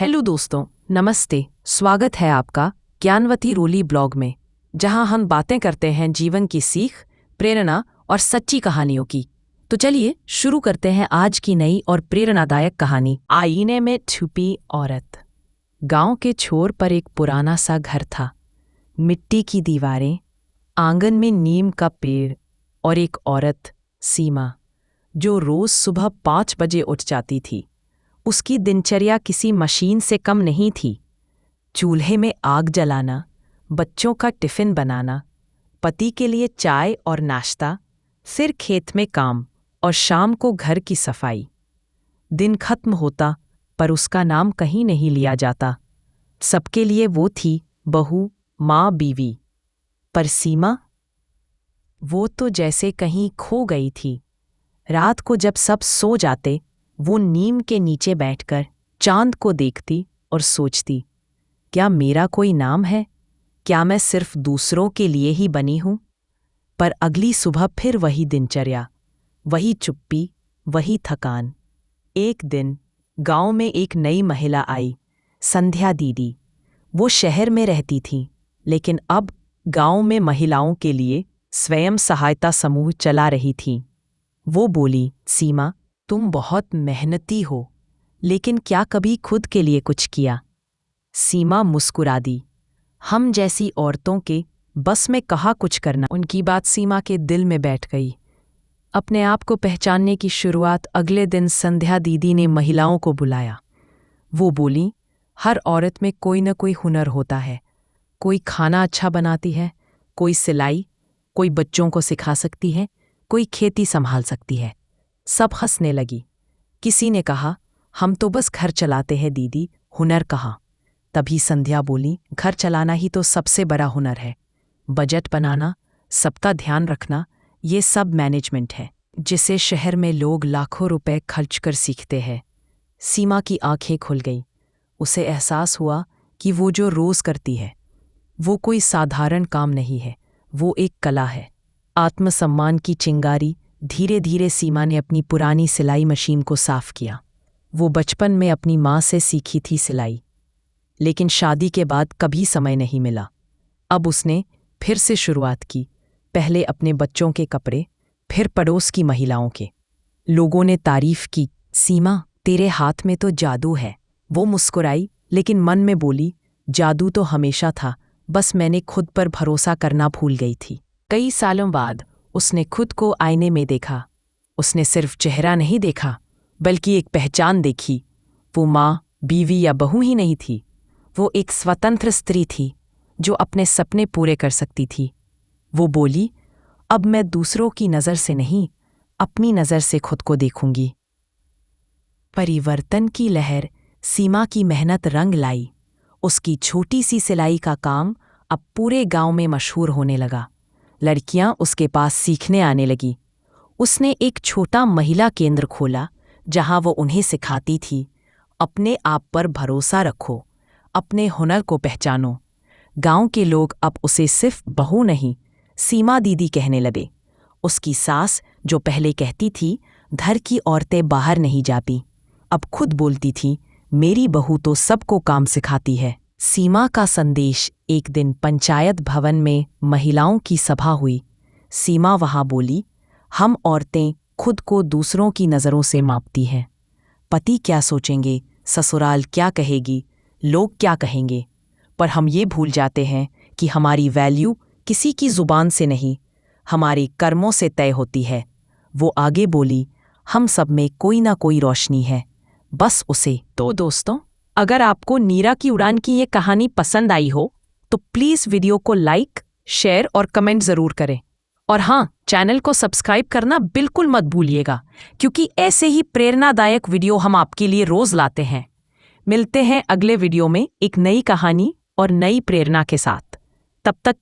Hello दोस्तों, नमस्ते। स्वागत है आपका ज्ञानवती रोली ब्लॉग में, जहां हम बातें करते हैं जीवन की सीख, प्रेरणा और सच्ची कहानियों की। तो चलिए शुरू करते हैं आज की नई और प्रेरणादायक कहानी, आईने में छुपी औरत। गांव के छोर पर एक पुराना सा घर था। मिट्टी की दीवारें, आंगन में नीम का पेड़ और एक औरत, सीमा, जो रोज सुबह 5 बजे उठ जाती थी। उसकी दिनचर्या किसी मशीन से कम नहीं थी। चूल्हे में आग जलाना, बच्चों का टिफिन बनाना, पति के लिए चाय और नाश्ता, फिर खेत में काम और शाम को घर की सफाई। दिन खत्म होता पर उसका नाम कहीं नहीं लिया जाता। सबके लिए वो थी बहू, माँ, बीवी। पर सीमा, वो तो जैसे कहीं खो गई थी। रात को जब सब सो जाते, वो नीम के नीचे बैठकर चांद को देखती और सोचती, क्या मेरा कोई नाम है? क्या मैं सिर्फ दूसरों के लिए ही बनी हूं? पर अगली सुबह फिर वही दिनचर्या, वही चुप्पी, वही थकान। एक दिन गांव में एक नई महिला आई, संध्या दीदी। वो शहर में रहती थी, लेकिन अब गांव में महिलाओं के लिए स्वयं सहायता समूह चला रही थी। वो बोली, सीमा, तुम बहुत मेहनती हो, लेकिन क्या कभी खुद के लिए कुछ किया? सीमा मुस्कुरा दी। हम जैसी औरतों के बस में कहाँ कुछ करना। उनकी बात सीमा के दिल में बैठ गई। अपने आप को पहचानने की शुरुआत अगले दिन संध्या दीदी ने महिलाओं को बुलाया। वो बोली, हर औरत में कोई न कोई हुनर होता है। कोई खाना अच्छा बनाती है, कोई सिलाई, कोई बच्चों को सिखा सकती है, कोई खेती संभाल सकती है। सब हंसने लगी। किसी ने कहा, हम तो बस घर चलाते हैं दीदी, हुनर कहाँ? तभी संध्या बोली, घर चलाना ही तो सबसे बड़ा हुनर है। बजट बनाना, सबका ध्यान रखना, ये सब मैनेजमेंट है, जिसे शहर में लोग लाखों रुपए खर्च कर सीखते हैं। सीमा की आंखें खुल गई। उसे एहसास हुआ कि वो जो रोज करती है, वो कोई साधारण काम नहीं है, वो एक कला है। आत्मसम्मान की चिंगारी। धीरे धीरे सीमा ने अपनी पुरानी सिलाई मशीन को साफ किया। वो बचपन में अपनी माँ से सीखी थी सिलाई, लेकिन शादी के बाद कभी समय नहीं मिला। अब उसने फिर से शुरुआत की, पहले अपने बच्चों के कपड़े, फिर पड़ोस की महिलाओं के। लोगों ने तारीफ की, सीमा, तेरे हाथ में तो जादू है। वो मुस्कुराई, लेकिन मन में बोली, जादू तो हमेशा था, बस मैंने खुद पर भरोसा करना भूल गई थी। कई सालों बाद उसने खुद को आईने में देखा। उसने सिर्फ चेहरा नहीं देखा, बल्कि एक पहचान देखी। वो माँ, बीवी या बहू ही नहीं थी। वो एक स्वतंत्र स्त्री थी, जो अपने सपने पूरे कर सकती थी। वो बोली, अब मैं दूसरों की नज़र से नहीं, अपनी नज़र से खुद को देखूंगी। परिवर्तन की लहर। सीमा की मेहनत रंग लाई। उसकी छोटी सी सिलाई का काम अब पूरे गांव में मशहूर होने लगा। लड़कियां उसके पास सीखने आने लगी। उसने एक छोटा महिला केंद्र खोला, जहां वो उन्हें सिखाती थी, अपने आप पर भरोसा रखो, अपने हुनर को पहचानो। गांव के लोग अब उसे सिर्फ बहू नहीं, सीमा दीदी कहने लगे। उसकी सास, जो पहले कहती थी घर की औरतें बाहर नहीं जाती, अब खुद बोलती थी, मेरी बहू तो सबको काम सिखाती है। सीमा का संदेश। एक दिन पंचायत भवन में महिलाओं की सभा हुई। सीमा वहां बोली, हम औरतें खुद को दूसरों की नज़रों से मापती हैं। पति क्या सोचेंगे, ससुराल क्या कहेगी, लोग क्या कहेंगे। पर हम ये भूल जाते हैं कि हमारी वैल्यू किसी की जुबान से नहीं, हमारे कर्मों से तय होती है। वो आगे बोली, हम सब में कोई ना कोई रोशनी है, बस उसे। तो दोस्तों, अगर आपको नीरा की उड़ान की ये कहानी पसंद आई हो, तो प्लीज़ वीडियो को लाइक, शेयर और कमेंट ज़रूर करें। और हाँ, चैनल को सब्सक्राइब करना बिल्कुल मत भूलिएगा, क्योंकि ऐसे ही प्रेरणादायक वीडियो हम आपके लिए रोज़ लाते हैं। मिलते हैं अगले वीडियो में एक नई कहानी और नई प्रेरणा के साथ। तब तक